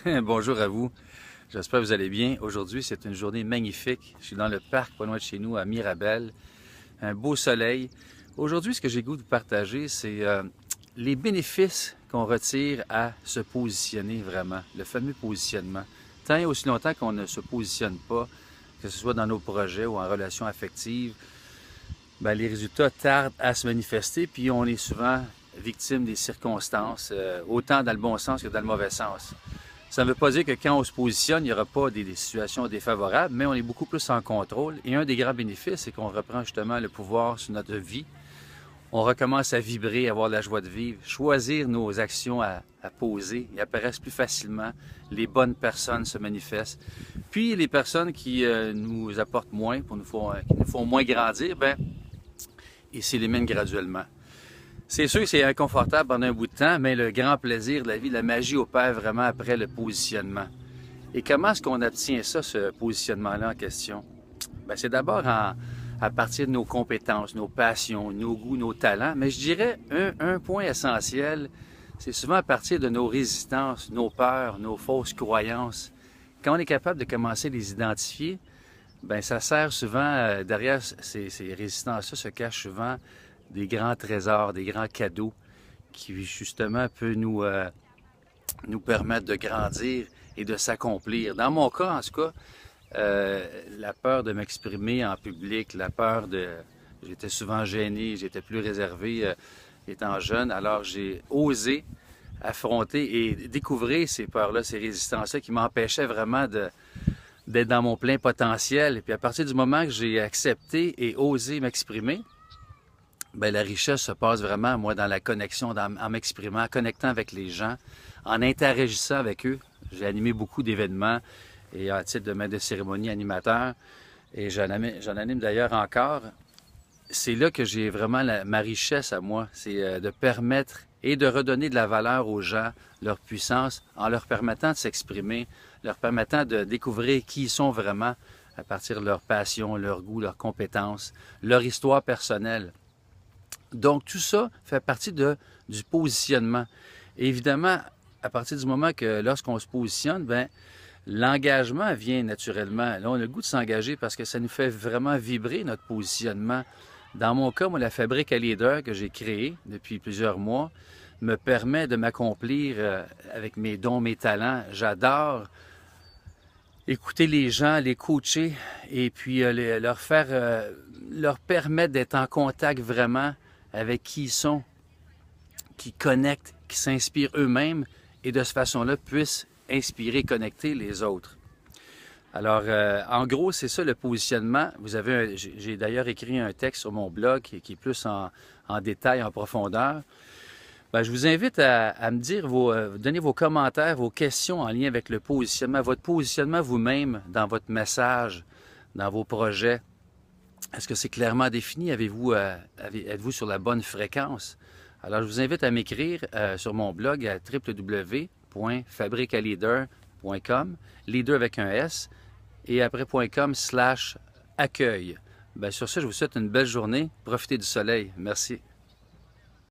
Bonjour à vous. J'espère que vous allez bien. Aujourd'hui, c'est une journée magnifique. Je suis dans le parc, pas loin de chez nous, à Mirabel. Un beau soleil. Aujourd'hui, ce que j'ai le goût de vous partager, c'est les bénéfices qu'on retire à se positionner vraiment, le fameux positionnement. Tant et aussi longtemps qu'on ne se positionne pas, que ce soit dans nos projets ou en relations affectives, ben, les résultats tardent à se manifester, puis on est souvent victime des circonstances, autant dans le bon sens que dans le mauvais sens. Ça ne veut pas dire que quand on se positionne, il n'y aura pas des situations défavorables, mais on est beaucoup plus en contrôle. Et un des grands bénéfices, c'est qu'on reprend justement le pouvoir sur notre vie. On recommence à vibrer, à avoir la joie de vivre, choisir nos actions à poser. Ils apparaissent plus facilement. Les bonnes personnes se manifestent. Puis les personnes qui nous apportent moins, qui nous font moins grandir, ben, ils s'éliminent graduellement. C'est sûr que c'est inconfortable pendant un bout de temps, mais le grand plaisir de la vie, la magie opère vraiment après le positionnement. Et comment est-ce qu'on obtient ça, ce positionnement-là en question? Bien, c'est d'abord à partir de nos compétences, nos passions, nos goûts, nos talents. Mais je dirais un point essentiel, c'est souvent à partir de nos résistances, nos peurs, nos fausses croyances. Quand on est capable de commencer à les identifier, bien, ça sert souvent, derrière ces résistances-là se cachent souvent des grands trésors, des grands cadeaux qui justement peuvent nous permettre de grandir et de s'accomplir. Dans mon cas, en tout cas, la peur de m'exprimer en public, la peur de... J'étais souvent gêné, j'étais plus réservé étant jeune, alors j'ai osé affronter et découvrir ces peurs-là, ces résistances-là qui m'empêchaient vraiment d'être dans mon plein potentiel. Et puis à partir du moment que j'ai accepté et osé m'exprimer, bien, la richesse se passe vraiment, moi, dans la connexion, en m'exprimant, en connectant avec les gens, en interagissant avec eux. J'ai animé beaucoup d'événements et à titre de maître de cérémonie animateur, et j'en anime d'ailleurs encore. C'est là que j'ai vraiment ma richesse à moi, c'est de permettre et de redonner de la valeur aux gens, leur puissance, en leur permettant de s'exprimer, leur permettant de découvrir qui ils sont vraiment à partir de leur passion, leur goût, leurs compétences, leur histoire personnelle. Donc, tout ça fait partie du positionnement. Et évidemment, à partir du moment que lorsqu'on se positionne, ben, l'engagement vient naturellement. Là, on a le goût de s'engager parce que ça nous fait vraiment vibrer notre positionnement. Dans mon cas, moi, la fabrique à leader que j'ai créée depuis plusieurs mois me permet de m'accomplir avec mes dons, mes talents. J'adore écouter les gens, les coacher et puis leur permettre d'être en contact vraiment avec qui ils sont, qui connectent, qui s'inspirent eux-mêmes et de cette façon-là puissent inspirer, connecter les autres. Alors, en gros, c'est ça le positionnement. J'ai d'ailleurs écrit un texte sur mon blog qui est plus en détail, en profondeur. Ben, je vous invite à me dire, donner vos commentaires, vos questions en lien avec le positionnement, votre positionnement vous-même dans votre message, dans vos projets. Est-ce que c'est clairement défini? Êtes-vous sur la bonne fréquence? Alors, je vous invite à m'écrire sur mon blog à www.fabriqualeader.com, leader avec un S, et après .com/accueil. Bien, sur ce, je vous souhaite une belle journée. Profitez du soleil. Merci.